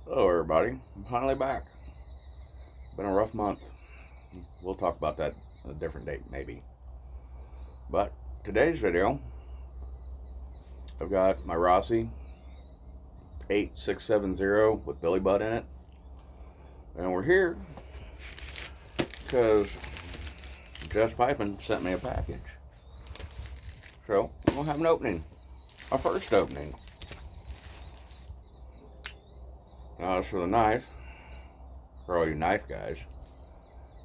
Hello, everybody. I'm finally back. Been a rough month. We'll talk about that on a different date, maybe. But today's video, I've got my Rossi 8670 with Billy Butt in it. And we're here because Jess Piping sent me a package. So, we're going to have an opening. Our first opening. Now, as for the knife, for all you knife guys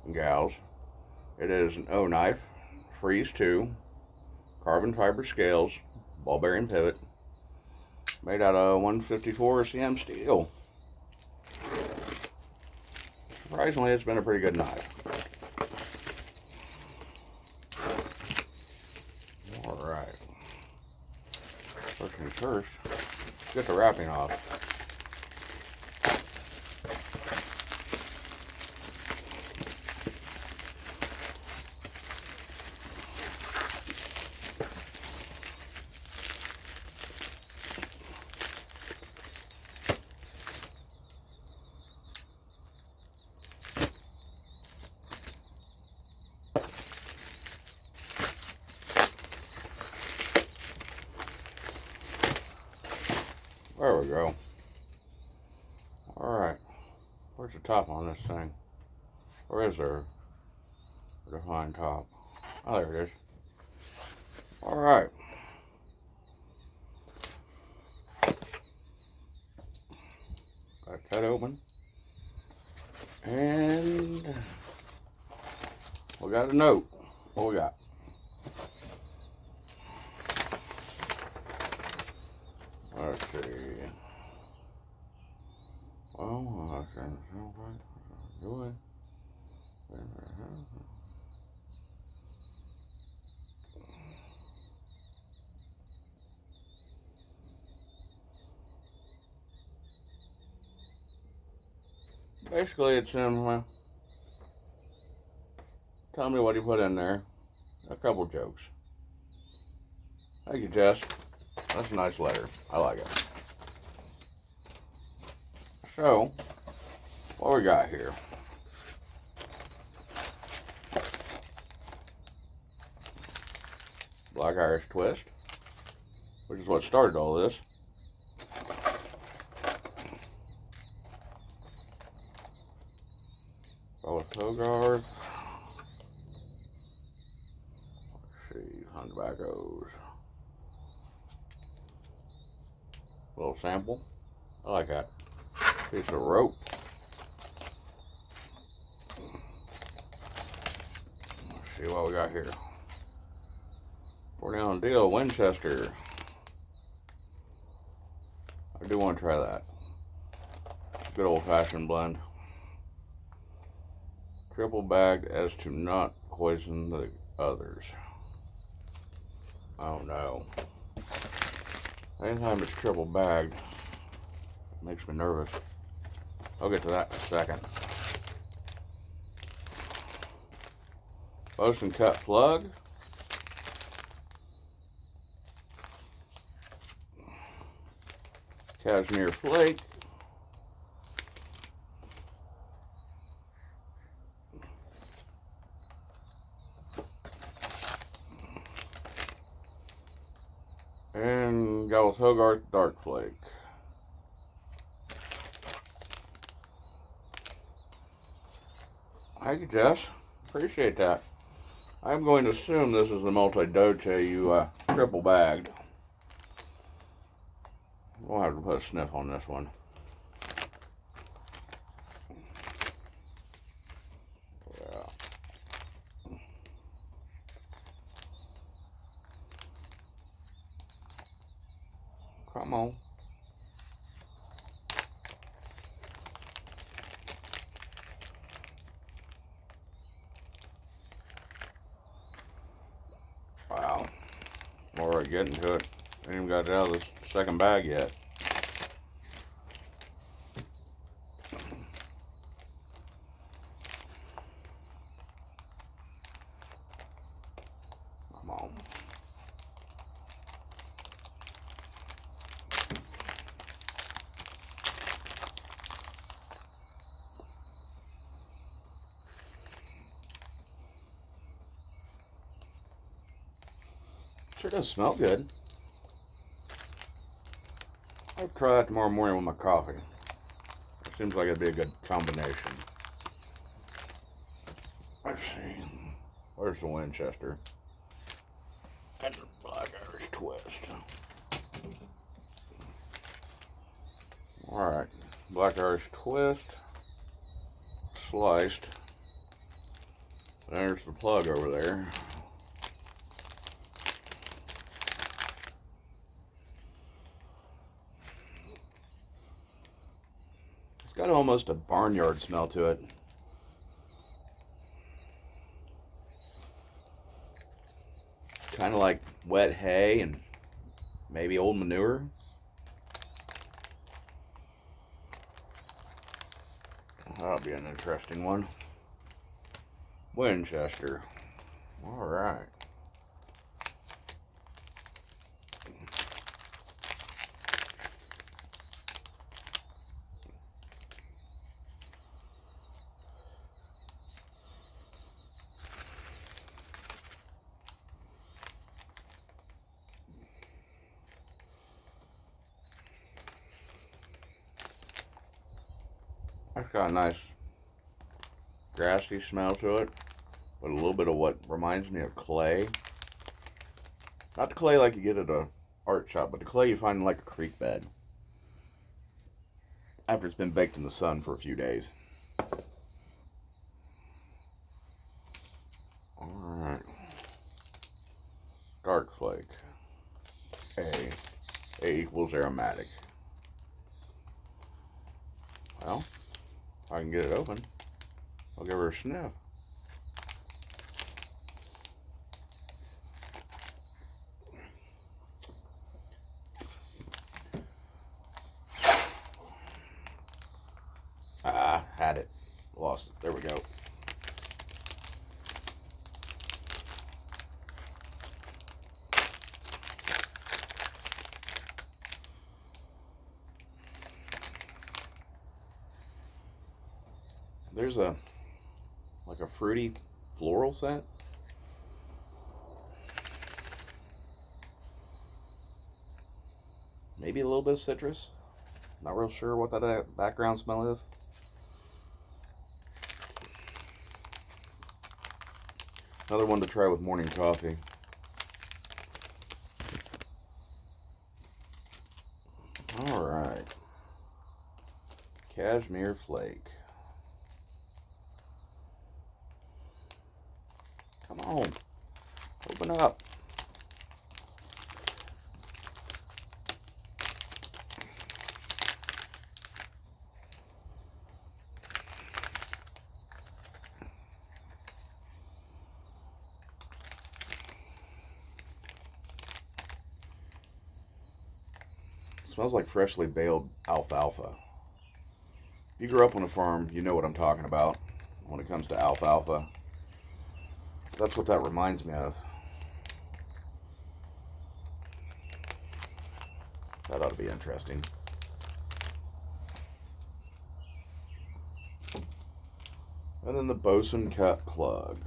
and gals, it is an O knife, Freeze 2, carbon fiber scales, ball bearing pivot, made out of 154 cm steel. Surprisingly, it's been a pretty good knife. Alright. First things first, get the wrapping off. There we go. Alright. Where's the top on this thing? Or is there a defined top? Oh, there it is. Alright. Got it cut open. And we got a note. What we got? Let's see. Well, doing. Basically, it's him telling me what he put in there. A couple jokes. Thank you, Jess. That's a nice letter. I like it. So, what we got here? Black Irish Twist, which is what started all this. Hogarth. Let's see, on tobaccos. Little sample. I like that. Piece of rope. Let's see what we got here. 40 ounce deal, Winchester. I do want to try that. Good old fashioned blend. Triple bagged as to not poison the others. Oh no. Anytime it's triple bagged, it makes me nervous. I'll get to that in a second. Motion cut plug. Cashmere flake. And Gallus Hogarth Dark Flake. Thank you, Jess. Appreciate that. I'm going to assume this is the multi-dote you triple bagged. We'll have to put a sniff on this one. Yeah. Come on. Wow. Alright, getting to it. I ain't even got it out of this second bag yet. Come on. Sure does smell good. I'll try that tomorrow morning with my coffee. It seems like it'd be a good combination. Let's see. Where's the Winchester? And the Black Irish Twist. Alright. Black Irish Twist. Sliced. There's the plug over there. It's got almost a barnyard smell to it. Kind of like wet hay and maybe old manure. That'll be an interesting one. Winchester. All right. That's got a nice grassy smell to it, but a little bit of what reminds me of clay. Not the clay like you get at a art shop, but the clay you find in like a creek bed after it's been baked in the sun for a few days. Alright. Dark flake. A equals aromatic. Well, if I can get it open, I'll give her a sniff. Had it. Lost it. There we go. There's like a fruity floral scent. Maybe a little bit of citrus. Not real sure what that background smell is. Another one to try with morning coffee. Alright. Cashmere flake. Come on. Open up. Smells like freshly baled alfalfa. If you grew up on a farm, you know what I'm talking about when it comes to alfalfa. That's what that reminds me of. That ought to be interesting. And then the bosun cut plug.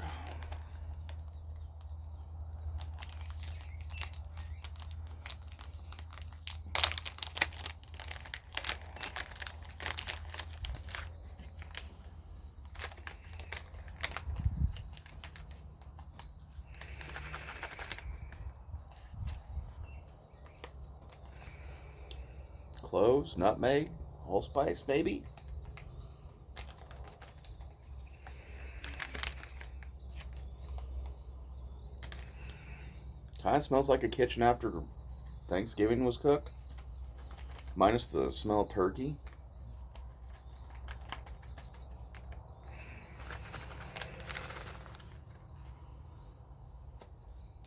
Cloves, nutmeg, allspice, maybe. Kind of smells like a kitchen after Thanksgiving was cooked, minus the smell of turkey.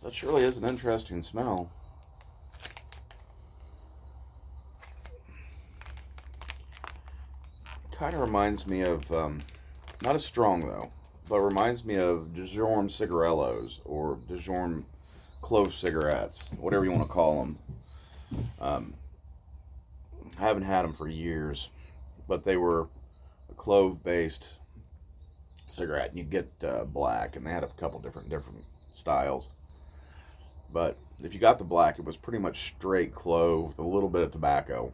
That surely is an interesting smell. Kind of reminds me of, not as strong though, but reminds me of Dijon cigarillos or Dijon clove cigarettes, whatever you want to call them. I haven't had them for years, but they were a clove-based cigarette. You get black, and they had a couple different styles. But if you got the black, it was pretty much straight clove with a little bit of tobacco.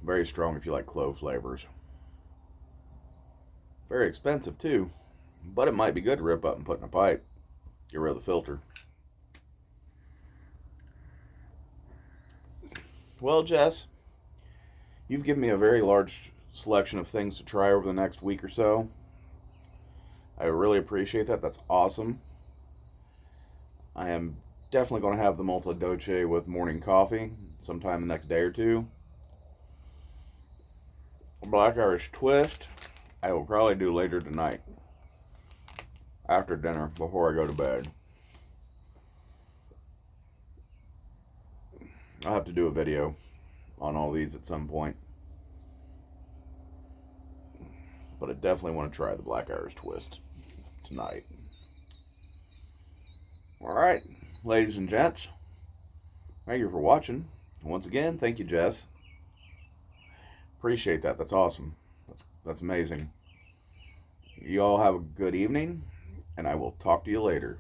Very strong if you like clove flavors. Very expensive too, but it might be good to rip up and put in a pipe. Get rid of the filter. Well, Jess, you've given me a very large selection of things to try over the next week or so. I really appreciate that. That's awesome. I am definitely going to have the Multa Dolce with morning coffee sometime the next day or two. Black Irish Twist, I will probably do later tonight. After dinner, before I go to bed. I'll have to do a video on all these at some point. But I definitely want to try the Black Irish Twist tonight. Alright, ladies and gents. Thank you for watching. Once again, thank you, Jess. Appreciate that. That's awesome. That's amazing. You all have a good evening, and I will talk to you later.